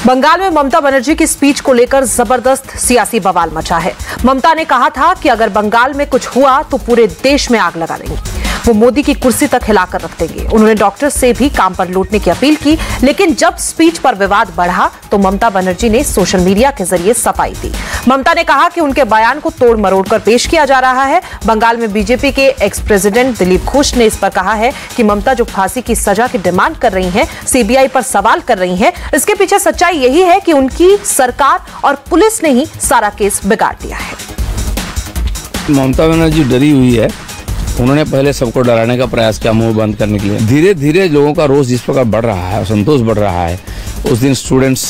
बंगाल में ममता बनर्जी की स्पीच को लेकर जबरदस्त सियासी बवाल मचा है। ममता ने कहा था कि अगर बंगाल में कुछ हुआ तो पूरे देश में आग लगा देंगे, वो मोदी की कुर्सी तक हिलाकर रख देंगे। उन्होंने डॉक्टर से भी काम पर लौटने की अपील की, लेकिन जब स्पीच पर विवाद बढ़ा तो ममता बनर्जी ने सोशल मीडिया के जरिए सफाई दी। ममता ने कहा कि उनके बयान को तोड़ मरोड़ कर पेश किया जा रहा है। बंगाल में बीजेपी के एक्स प्रेसिडेंट दिलीप घोष ने इस पर कहा है कि ममता जो फांसी की सजा की डिमांड कर रही हैं, सीबीआई पर सवाल कर रही हैं, इसके पीछे सच्चाई यही है कि उनकी सरकार और पुलिस ने ही सारा केस बिगाड़ दिया है। ममता बनर्जी डरी हुई है। उन्होंने पहले सबको डराने का प्रयास किया, मुंह बंद करने के लिए। धीरे धीरे लोगों का रोष जिस प्रकार बढ़ रहा है, असंतोष बढ़ रहा है। उस दिन स्टूडेंट्स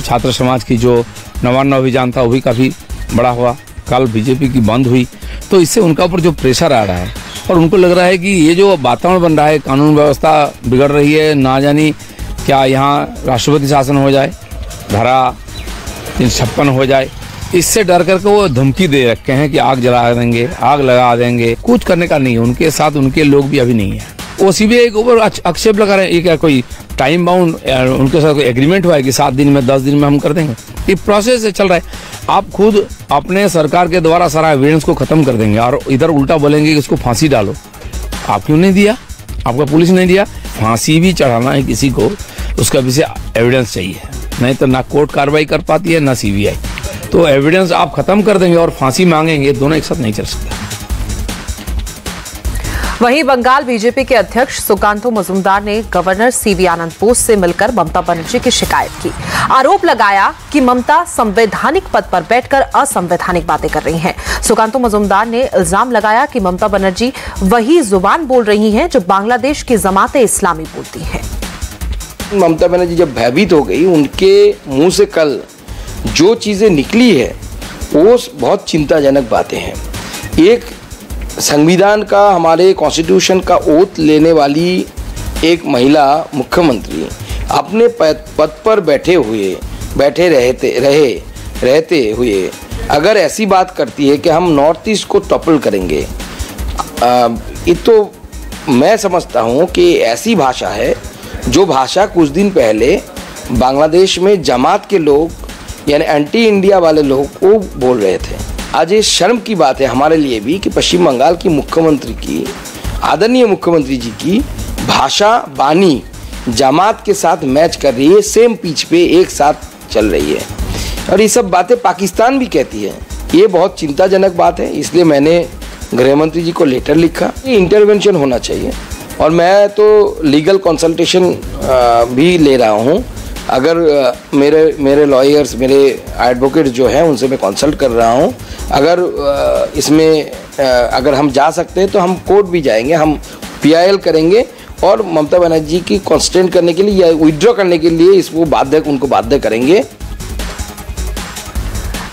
छात्र समाज की जो नवान्न अभियान था वो भी काफी बड़ा हुआ। कल बीजेपी की बंद हुई, तो इससे उनका ऊपर जो प्रेशर आ रहा है और उनको लग रहा है कि ये जो वातावरण बन रहा है, कानून व्यवस्था बिगड़ रही है, ना जानी क्या यहाँ राष्ट्रपति शासन हो जाए, धारा 356 हो जाए, इससे डर करके वो धमकी दे रखे हैं कि आग जला देंगे, आग लगा देंगे। कुछ करने का नहीं है, उनके साथ उनके लोग भी अभी नहीं है। वो सीबीआई के ऊपर आक्षेप लगा रहे हैं। ये क्या कोई टाइम बाउंड उनके साथ कोई एग्रीमेंट हुआ है कि 7 दिन में 10 दिन में हम कर देंगे? ये प्रोसेस चल रहा है। आप खुद अपने सरकार के द्वारा सारा एविडेंस को खत्म कर देंगे और इधर उल्टा बोलेंगे कि इसको फांसी डालो। आप क्यों नहीं दिया? आपका पुलिस नहीं दिया? फांसी भी चढ़ाना है किसी को, उसका पीछे एविडेंस चाहिए, नहीं तो ना कोर्ट कार्रवाई कर पाती है ना सीबीआई। तो एविडेंस आप खत्म कर देंगे और फांसी मांगेंगे, दोनों एक साथ नहीं चल सकते। वहीं बंगाल बीजेपी के अध्यक्ष सुकांतो मजूमदार ने गवर्नर सीवी आनंद बोस से मिलकर ममता बनर्जी की शिकायत की। आरोप लगाया कि ममता संवैधानिक पद पर बैठकर असंवैधानिक बातें कर रही हैं। सुकांतो मजूमदार ने इल्जाम लगाया कि ममता बनर्जी वही जुबान बोल रही हैं जो बांग्लादेश की जमाते इस्लामी बोलती हैं। ममता बनर्जी जब भयभीत हो गई, उनके मुंह से कल जो चीजें निकली है वो बहुत चिंताजनक बातें हैं। एक संविधान का, हमारे कॉन्स्टिट्यूशन का ओथ लेने वाली एक महिला मुख्यमंत्री अपने पद पर बैठे रहते हुए अगर ऐसी बात करती है कि हम नॉर्थ ईस्ट को टॉपल करेंगे, ये तो मैं समझता हूँ कि ऐसी भाषा है जो भाषा कुछ दिन पहले बांग्लादेश में जमात के लोग यानी एंटी इंडिया वाले लोग वो बोल रहे थे। आज ये शर्म की बात है हमारे लिए भी कि पश्चिम बंगाल की मुख्यमंत्री की, आदरणीय मुख्यमंत्री जी की भाषा बानी जमात के साथ मैच कर रही है, सेम पिच पे एक साथ चल रही है। और ये सब बातें पाकिस्तान भी कहती है। ये बहुत चिंताजनक बात है। इसलिए मैंने गृह मंत्री जी को लेटर लिखा, ये इंटरवेंशन होना चाहिए। और मैं तो लीगल कंसल्टेशन भी ले रहा हूँ। अगर मेरे लॉयर्स, मेरे एडवोकेट जो हैं, उनसे मैं कंसल्ट कर रहा हूं। अगर इसमें अगर हम जा सकते हैं तो हम कोर्ट भी जाएंगे, हम पीआईएल करेंगे और ममता बनर्जी की कॉन्स्टेंट करने के लिए या विड्रॉ करने के लिए उनको बाध्य करेंगे।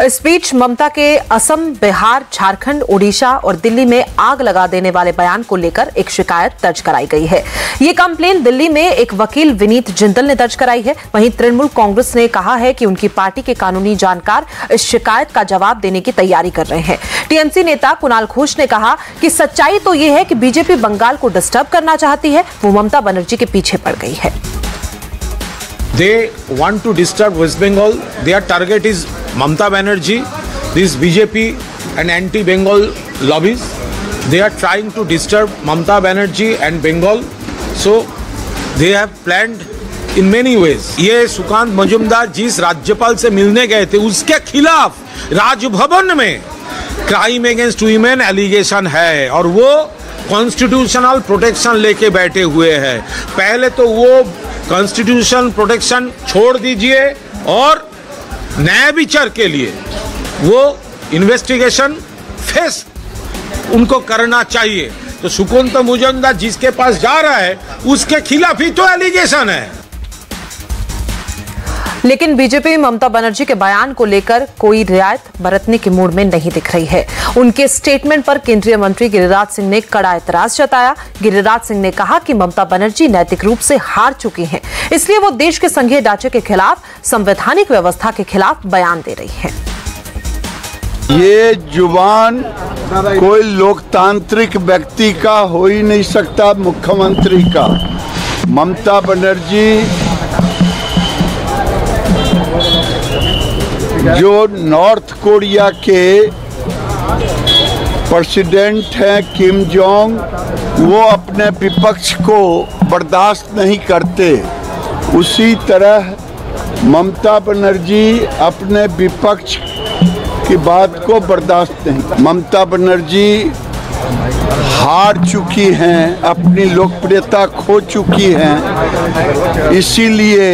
इस बीच ममता के असम, बिहार, झारखंड, ओडिशा और दिल्ली में आग लगा देने वाले बयान को लेकर एक शिकायत दर्ज कराई गई है। ये कंप्लेन दिल्ली में एक वकील विनीत जिंदल ने दर्ज कराई है। वहीं तृणमूल कांग्रेस ने कहा है कि उनकी पार्टी के कानूनी जानकार इस शिकायत का जवाब देने की तैयारी कर रहे हैं। टीएमसी नेता कुणाल घोष ने कहा कि सच्चाई तो ये है कि बीजेपी बंगाल को डिस्टर्ब करना चाहती है, वो ममता बनर्जी के पीछे पड़ गई है। They want to disturb West Bengal. Their target is Mamata Banerjee, this BJP and anti-Bengal lobbies. They are trying to disturb Mamata Banerjee and Bengal. So they have planned in many ways. ये सुकांत मजूमदार जिस राज्यपाल से मिलने गए थे, उसके खिलाफ राजभवन में क्राइम अगेंस्ट वीमेन एलिगेशन है और वो कॉन्स्टिट्यूशनल प्रोटेक्शन लेके बैठे हुए हैं। पहले तो वो कॉन्स्टिट्यूशन प्रोटेक्शन छोड़ दीजिए और न्याय विचार के लिए वो इन्वेस्टिगेशन फेस उनको करना चाहिए। तो सुकांतो मजूमदार जिसके पास जा रहा है उसके खिलाफ ही तो एलिगेशन है। लेकिन बीजेपी ममता बनर्जी के बयान को लेकर कोई रियायत बरतने के मूड में नहीं दिख रही है। उनके स्टेटमेंट पर केंद्रीय मंत्री गिरिराज सिंह ने कड़ा एतराज जताया। गिरिराज सिंह ने कहा कि ममता बनर्जी नैतिक रूप से हार चुकी हैं, इसलिए वो देश के संघीय ढांचे के खिलाफ, संवैधानिक व्यवस्था के खिलाफ बयान दे रही हैं। ये जुबान कोई लोकतांत्रिक व्यक्ति का हो ही नहीं सकता, मुख्यमंत्री का। ममता बनर्जी जो नॉर्थ कोरिया के प्रेसिडेंट हैं किम जोंग, वो अपने विपक्ष को बर्दाश्त नहीं करते, उसी तरह ममता बनर्जी अपने विपक्ष की बात को बर्दाश्त नहीं। ममता बनर्जी हार चुकी हैं, अपनी लोकप्रियता खो चुकी हैं, इसीलिए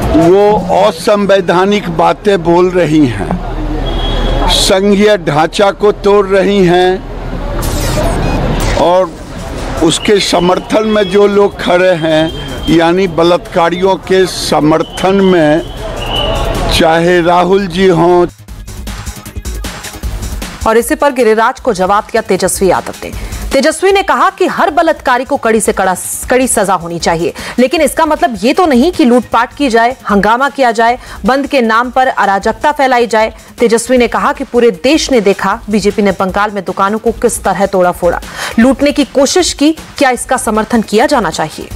वो असंवैधानिक बातें बोल रही हैं, संघीय ढांचा को तोड़ रही हैं और उसके समर्थन में जो लोग खड़े हैं, यानी बलात्कारियों के समर्थन में, चाहे राहुल जी हों। और इसी पर गिरिराज को जवाब दिया तेजस्वी यादव ने। तेजस्वी ने कहा कि हर बलात्कारी को कड़ी से कड़ी सजा होनी चाहिए, लेकिन इसका मतलब ये तो नहीं कि लूटपाट की जाए, हंगामा किया जाए, बंद के नाम पर अराजकता फैलाई जाए। तेजस्वी ने कहा कि पूरे देश ने देखा बीजेपी ने बंगाल में दुकानों को किस तरह तोड़ा फोड़ा, लूटने की कोशिश की। क्या इसका समर्थन किया जाना चाहिए?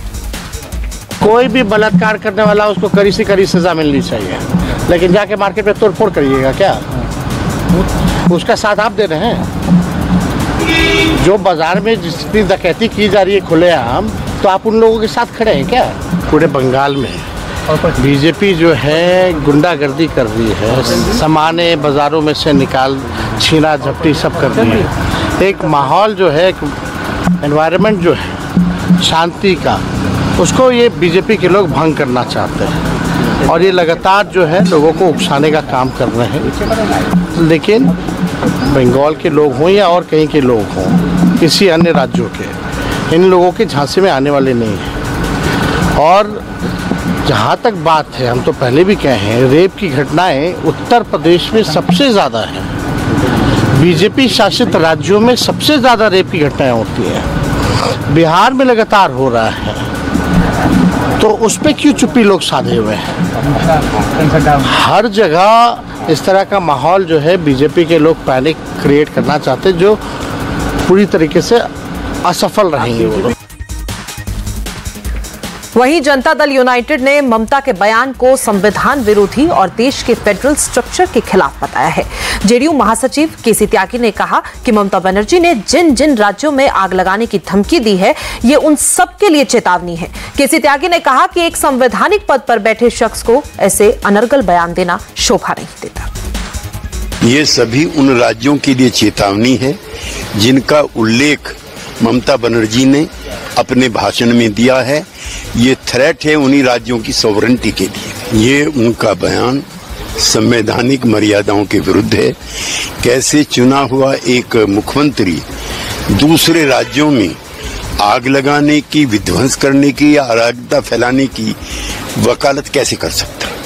कोई भी बलात्कार करने वाला उसको कड़ी से कड़ी सजा मिलनी चाहिए, लेकिन जाके मार्केट में तोड़फोड़ करिएगा क्या? उसका साथ आप दे रहे हैं। जो बाजार में जितनी डकैती की जा रही है खुलेआम, तो आप उन लोगों के साथ खड़े हैं क्या? पूरे बंगाल में बीजेपी जो है गुंडागर्दी कर रही है, सामाने बाजारों में से निकाल छीना झपटी सब कर रही है। एक माहौल जो है, एक एनवायरनमेंट जो है शांति का, उसको ये बीजेपी के लोग भंग करना चाहते हैं और ये लगातार जो है लोगों को उकसाने का काम कर रहे हैं। लेकिन बंगाल के लोग हों या और कहीं के लोग हों, किसी अन्य राज्यों के, इन लोगों के झांसे में आने वाले नहीं हैं। और जहाँ तक बात है, हम तो पहले भी कहे हैं, रेप की घटनाएं उत्तर प्रदेश में सबसे ज़्यादा है। बीजेपी शासित राज्यों में सबसे ज़्यादा रेप की घटनाएं होती हैं। बिहार में लगातार हो रहा है, तो उस पर क्यों चुप्पी लोग साधे हुए हैं? हर जगह इस तरह का माहौल जो है बीजेपी के लोग पैनिक क्रिएट करना चाहते हैं, जो पूरी तरीके से असफल रहेंगे वो लोग। वहीं जनता दल यूनाइटेड ने ममता के बयान को संविधान विरोधी और देश के फेडरल स्ट्रक्चर के खिलाफ बताया है। जेडीयू महासचिव केसी त्यागी ने कहा कि ममता बनर्जी ने जिन जिन राज्यों में आग लगाने की धमकी दी है, ये उन सब के लिए चेतावनी है। केसी त्यागी ने कहा कि एक संवैधानिक पद पर बैठे शख्स को ऐसे अनर्गल बयान देना शोभा नहीं देता। ये सभी उन राज्यों के लिए चेतावनी है जिनका उल्लेख ममता बनर्जी ने अपने भाषण में दिया है। ये थ्रेट है उन्हीं राज्यों की सॉवरेंटी के लिए। ये उनका बयान संवैधानिक मर्यादाओं के विरुद्ध है। कैसे चुना हुआ एक मुख्यमंत्री दूसरे राज्यों में आग लगाने की, विध्वंस करने की या अराजकता फैलाने की वकालत कैसे कर सकता है?